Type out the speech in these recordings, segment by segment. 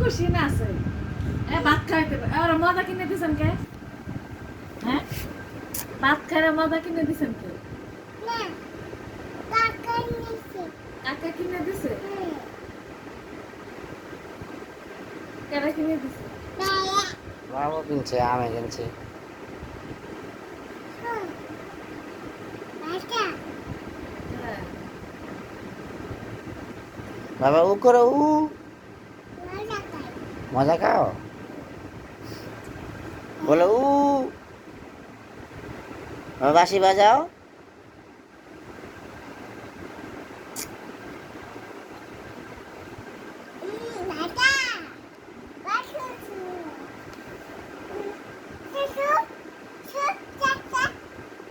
খুশি না আছে ভাত খাইতে আর মজা কিনে দিছেন কে হ্যাঁ ভাত খাইলে মজা কিনে দিছেন কে কাকা কিনে দিছে কারা কিনে দিছে বাবা কিনছে আমি কিনছি বাবা উ করো উ মজা খাও বলো উ বাবা বাঁশি বাজাও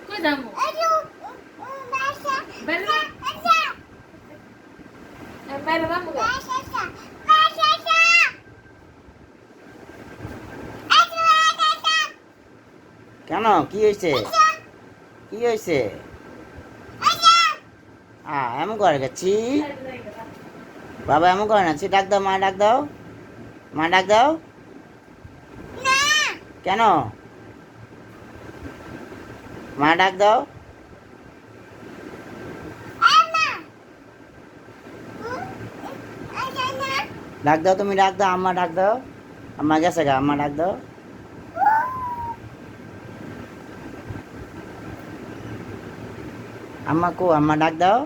কই যাবো বাইরে যাবো কেন কি হয়েছে কি হয়েছে এমন করে গেছি বাবা এমন করে না ডাক দাও মা ডাক দাও মা ডাক দাও কেন মা ডাক দাও ডাক দাও তুমি ডাক দাও আম্মা ডাক দাও আম্মা গেছে গা আম্মা ডাক দাও আম্মা কো আম্মা ডাক দাও